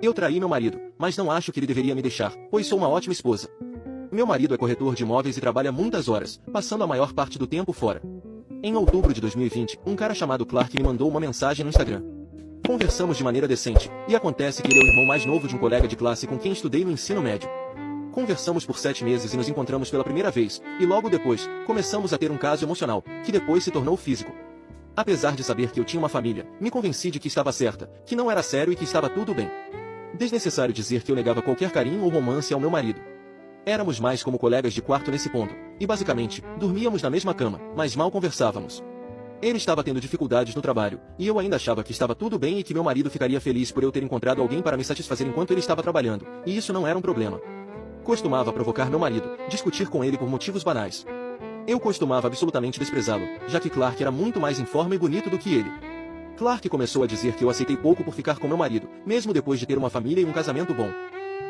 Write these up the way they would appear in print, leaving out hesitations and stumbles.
Eu traí meu marido, mas não acho que ele deveria me deixar, pois sou uma ótima esposa. Meu marido é corretor de imóveis e trabalha muitas horas, passando a maior parte do tempo fora. Em outubro de 2020, um cara chamado Clark me mandou uma mensagem no Instagram. Conversamos de maneira decente, e acontece que ele é o irmão mais novo de um colega de classe com quem estudei no ensino médio. Conversamos por 7 meses e nos encontramos pela primeira vez, e logo depois, começamos a ter um caso emocional, que depois se tornou físico. Apesar de saber que eu tinha uma família, me convenci de que estava certa, que não era sério e que estava tudo bem. Desnecessário dizer que eu negava qualquer carinho ou romance ao meu marido. Éramos mais como colegas de quarto nesse ponto, e basicamente, dormíamos na mesma cama, mas mal conversávamos. Ele estava tendo dificuldades no trabalho, e eu ainda achava que estava tudo bem e que meu marido ficaria feliz por eu ter encontrado alguém para me satisfazer enquanto ele estava trabalhando, e isso não era um problema. Costumava provocar meu marido, discutir com ele por motivos banais. Eu costumava absolutamente desprezá-lo, já que Clark era muito mais em forma e bonito do que ele. Clark começou a dizer que eu aceitei pouco por ficar com meu marido, mesmo depois de ter uma família e um casamento bom.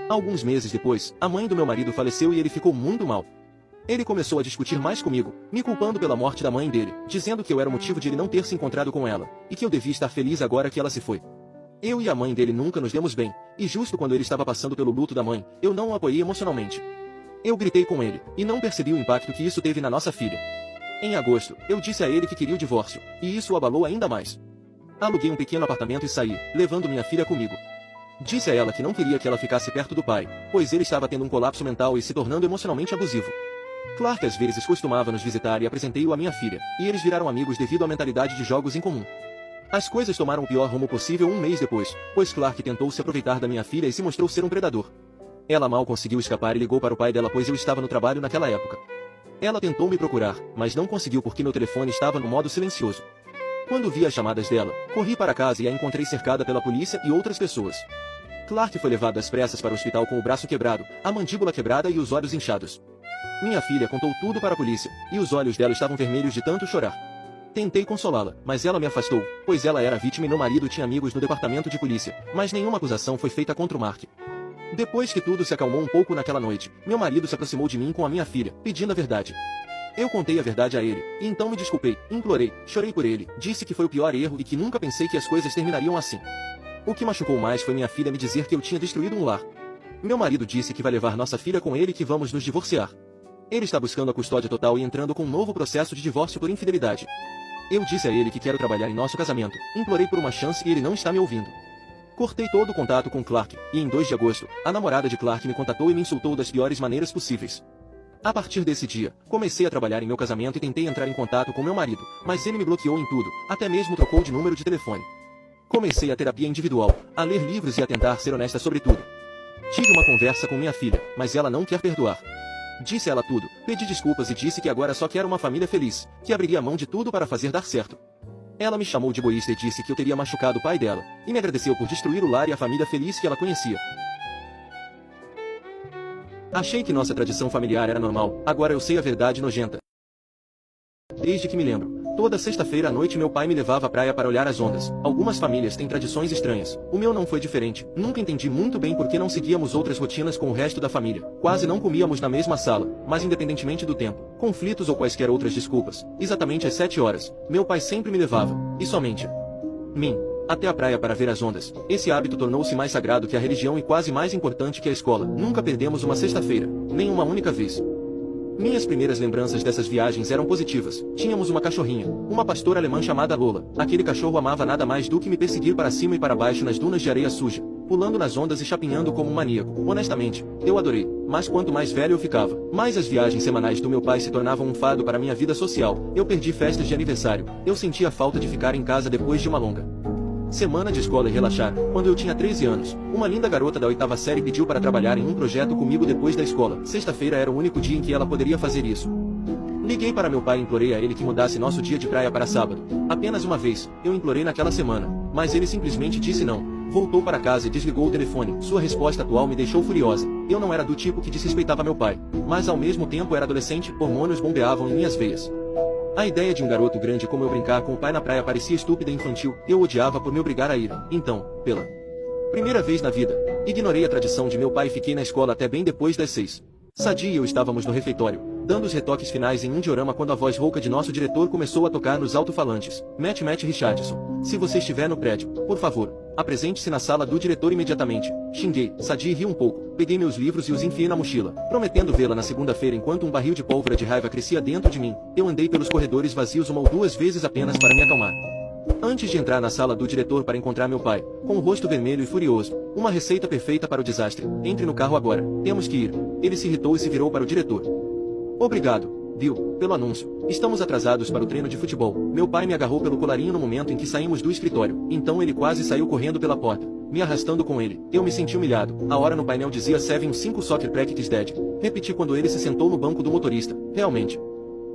Alguns meses depois, a mãe do meu marido faleceu e ele ficou muito mal. Ele começou a discutir mais comigo, me culpando pela morte da mãe dele, dizendo que eu era o motivo de ele não ter se encontrado com ela, e que eu devia estar feliz agora que ela se foi. Eu e a mãe dele nunca nos demos bem, e justo quando ele estava passando pelo luto da mãe, eu não o apoiei emocionalmente. Eu gritei com ele, e não percebi o impacto que isso teve na nossa filha. Em agosto, eu disse a ele que queria o divórcio, e isso o abalou ainda mais. Aluguei um pequeno apartamento e saí, levando minha filha comigo. Disse a ela que não queria que ela ficasse perto do pai, pois ele estava tendo um colapso mental e se tornando emocionalmente abusivo. Clark às vezes costumava nos visitar e apresentei-o à minha filha, e eles viraram amigos devido à mentalidade de jogos em comum. As coisas tomaram o pior rumo possível um mês depois, pois Clark tentou se aproveitar da minha filha e se mostrou ser um predador. Ela mal conseguiu escapar e ligou para o pai dela pois eu estava no trabalho naquela época. Ela tentou me procurar, mas não conseguiu porque meu telefone estava no modo silencioso. Quando vi as chamadas dela, corri para casa e a encontrei cercada pela polícia e outras pessoas. Clark foi levado às pressas para o hospital com o braço quebrado, a mandíbula quebrada e os olhos inchados. Minha filha contou tudo para a polícia, e os olhos dela estavam vermelhos de tanto chorar. Tentei consolá-la, mas ela me afastou, pois ela era vítima e meu marido tinha amigos no departamento de polícia, mas nenhuma acusação foi feita contra o Mark. Depois que tudo se acalmou um pouco naquela noite, meu marido se aproximou de mim com a minha filha, pedindo a verdade. Eu contei a verdade a ele, e então me desculpei, implorei, chorei por ele, disse que foi o pior erro e que nunca pensei que as coisas terminariam assim. O que machucou mais foi minha filha me dizer que eu tinha destruído um lar. Meu marido disse que vai levar nossa filha com ele e que vamos nos divorciar. Ele está buscando a custódia total e entrando com um novo processo de divórcio por infidelidade. Eu disse a ele que quero trabalhar em nosso casamento, implorei por uma chance e ele não está me ouvindo. Cortei todo o contato com Clark, e em 2 de agosto, a namorada de Clark me contatou e me insultou das piores maneiras possíveis. A partir desse dia, comecei a trabalhar em meu casamento e tentei entrar em contato com meu marido, mas ele me bloqueou em tudo, até mesmo trocou de número de telefone. Comecei a terapia individual, a ler livros e a tentar ser honesta sobre tudo. Tive uma conversa com minha filha, mas ela não quer perdoar. Disse a ela tudo, pedi desculpas e disse que agora só quero uma família feliz, que abriria mão de tudo para fazer dar certo. Ela me chamou de egoísta e disse que eu teria machucado o pai dela, e me agradeceu por destruir o lar e a família feliz que ela conhecia. Achei que nossa tradição familiar era normal, agora eu sei a verdade nojenta. Desde que me lembro, toda sexta-feira à noite meu pai me levava à praia para olhar as ondas. Algumas famílias têm tradições estranhas. O meu não foi diferente. Nunca entendi muito bem por que não seguíamos outras rotinas com o resto da família. Quase não comíamos na mesma sala, mas independentemente do tempo, conflitos ou quaisquer outras desculpas, exatamente às 7 horas, meu pai sempre me levava, e somente mim, até a praia para ver as ondas. Esse hábito tornou-se mais sagrado que a religião e quase mais importante que a escola. Nunca perdemos uma sexta-feira, nem uma única vez. Minhas primeiras lembranças dessas viagens eram positivas. Tínhamos uma cachorrinha, uma pastora alemã chamada Lola. Aquele cachorro amava nada mais do que me perseguir para cima e para baixo nas dunas de areia suja, pulando nas ondas e chapinhando como um maníaco. Honestamente, eu adorei, mas quanto mais velho eu ficava, mais as viagens semanais do meu pai se tornavam um fardo para minha vida social. Eu perdi festas de aniversário. Eu sentia falta de ficar em casa depois de uma longa semana de escola e relaxar. Quando eu tinha 13 anos, uma linda garota da 8ª série pediu para trabalhar em um projeto comigo depois da escola. Sexta-feira era o único dia em que ela poderia fazer isso. Liguei para meu pai e implorei a ele que mudasse nosso dia de praia para sábado. Apenas uma vez, eu implorei naquela semana, mas ele simplesmente disse não. Voltou para casa e desligou o telefone. Sua resposta atual me deixou furiosa. Eu não era do tipo que desrespeitava meu pai, mas ao mesmo tempo era adolescente, hormônios bombeavam em minhas veias. A ideia de um garoto grande como eu brincar com o pai na praia parecia estúpida e infantil. Eu odiava por me obrigar a ir. Então, pela primeira vez na vida, ignorei a tradição de meu pai e fiquei na escola até bem depois das 6. Sadia e eu estávamos no refeitório, dando os retoques finais em um diorama quando a voz rouca de nosso diretor começou a tocar nos alto-falantes. Matt Richardson, se você estiver no prédio, por favor, apresente-se na sala do diretor imediatamente. Xinguei. Sadie riu um pouco. Peguei meus livros e os enfiei na mochila, prometendo vê-la na segunda-feira enquanto um barril de pólvora de raiva crescia dentro de mim. Eu andei pelos corredores vazios uma ou duas vezes apenas para me acalmar. Antes de entrar na sala do diretor para encontrar meu pai, com o rosto vermelho e furioso, uma receita perfeita para o desastre. Entre no carro agora. Temos que ir. Ele se irritou e se virou para o diretor. Obrigado, Bill, pelo anúncio. Estamos atrasados para o treino de futebol. Meu pai me agarrou pelo colarinho no momento em que saímos do escritório. Então ele quase saiu correndo pela porta, me arrastando com ele. Eu me senti humilhado. A hora no painel dizia 7-5 Soccer Practice Dead. Repeti quando ele se sentou no banco do motorista. Realmente.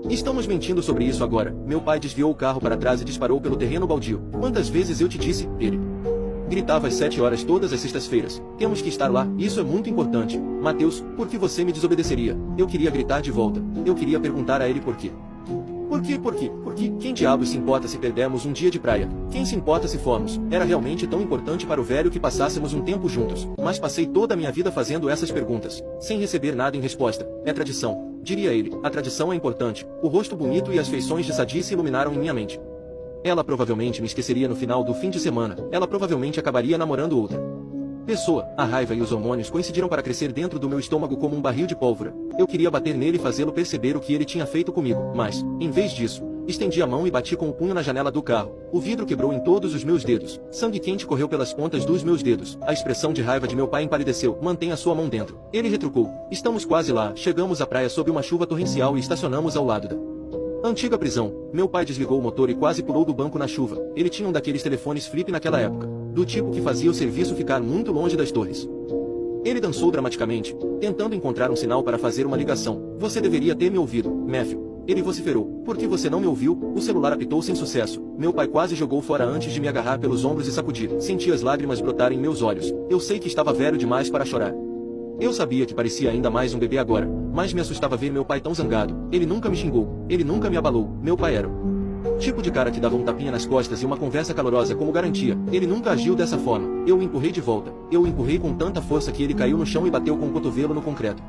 Estamos mentindo sobre isso agora. Meu pai desviou o carro para trás e disparou pelo terreno baldio. Quantas vezes eu te disse, ele gritava às 7 horas todas as sextas-feiras. Temos que estar lá, isso é muito importante. Mateus, por que você me desobedeceria? Eu queria gritar de volta. Eu queria perguntar a ele por quê. Por quê? Quem diabos se importa se perdermos um dia de praia? Quem se importa se formos? Era realmente tão importante para o velho que passássemos um tempo juntos. Mas passei toda a minha vida fazendo essas perguntas, sem receber nada em resposta. É tradição, diria ele. A tradição é importante. O rosto bonito e as feições de Sadie se iluminaram em minha mente. Ela provavelmente me esqueceria no final do fim de semana. Ela provavelmente acabaria namorando outra pessoa. A raiva e os hormônios coincidiram para crescer dentro do meu estômago como um barril de pólvora. Eu queria bater nele e fazê-lo perceber o que ele tinha feito comigo, mas, em vez disso, estendi a mão e bati com o punho na janela do carro. O vidro quebrou em todos os meus dedos. Sangue quente correu pelas pontas dos meus dedos. A expressão de raiva de meu pai empalideceu. Mantenha sua mão dentro. Ele retrucou. Estamos quase lá. Chegamos à praia sob uma chuva torrencial e estacionamos ao lado da antiga prisão. Meu pai desligou o motor e quase pulou do banco na chuva. Ele tinha um daqueles telefones flip naquela época, do tipo que fazia o serviço ficar muito longe das torres. Ele dançou dramaticamente, tentando encontrar um sinal para fazer uma ligação. Você deveria ter me ouvido, Matthew. Ele vociferou. Por que você não me ouviu? O celular apitou sem sucesso. Meu pai quase jogou fora antes de me agarrar pelos ombros e sacudir. Senti as lágrimas brotarem em meus olhos. Eu sei que estava velho demais para chorar. Eu sabia que parecia ainda mais um bebê agora, mas me assustava ver meu pai tão zangado. Ele nunca me xingou, ele nunca me abalou. Meu pai era o tipo de cara que dava um tapinha nas costas e uma conversa calorosa como garantia. Ele nunca agiu dessa forma. Eu o empurrei de volta. Eu o empurrei com tanta força que ele caiu no chão e bateu com o cotovelo no concreto.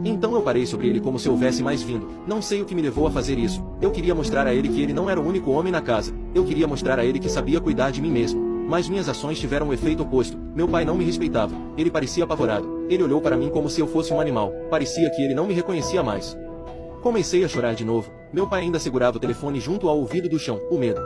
Então eu parei sobre ele como se houvesse mais vindo. Não sei o que me levou a fazer isso. Eu queria mostrar a ele que ele não era o único homem na casa. Eu queria mostrar a ele que sabia cuidar de mim mesmo. Mas minhas ações tiveram o efeito oposto. Meu pai não me respeitava. Ele parecia apavorado. Ele olhou para mim como se eu fosse um animal. Parecia que ele não me reconhecia mais. Comecei a chorar de novo. Meu pai ainda segurava o telefone junto ao ouvido do chão. O medo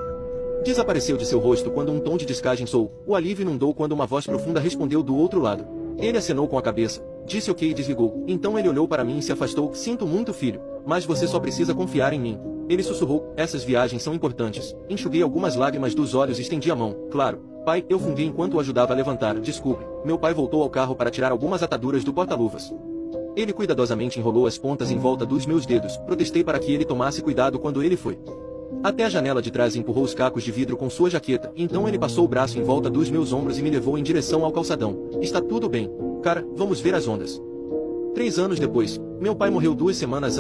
desapareceu de seu rosto quando um tom de descagem soou. O alívio inundou quando uma voz profunda respondeu do outro lado. Ele acenou com a cabeça. Disse ok e desligou. Então ele olhou para mim e se afastou. Sinto muito, filho. Mas você só precisa confiar em mim. Ele sussurrou. Essas viagens são importantes. Enxuguei algumas lágrimas dos olhos e estendi a mão. Claro. Pai, eu funguei enquanto o ajudava a levantar. Desculpe. Meu pai voltou ao carro para tirar algumas ataduras do porta-luvas. Ele cuidadosamente enrolou as pontas em volta dos meus dedos. Protestei para que ele tomasse cuidado quando ele foi até a janela de trás e empurrou os cacos de vidro com sua jaqueta. Então ele passou o braço em volta dos meus ombros e me levou em direção ao calçadão. Está tudo bem, cara, vamos ver as ondas. 3 anos depois, meu pai morreu 2 semanas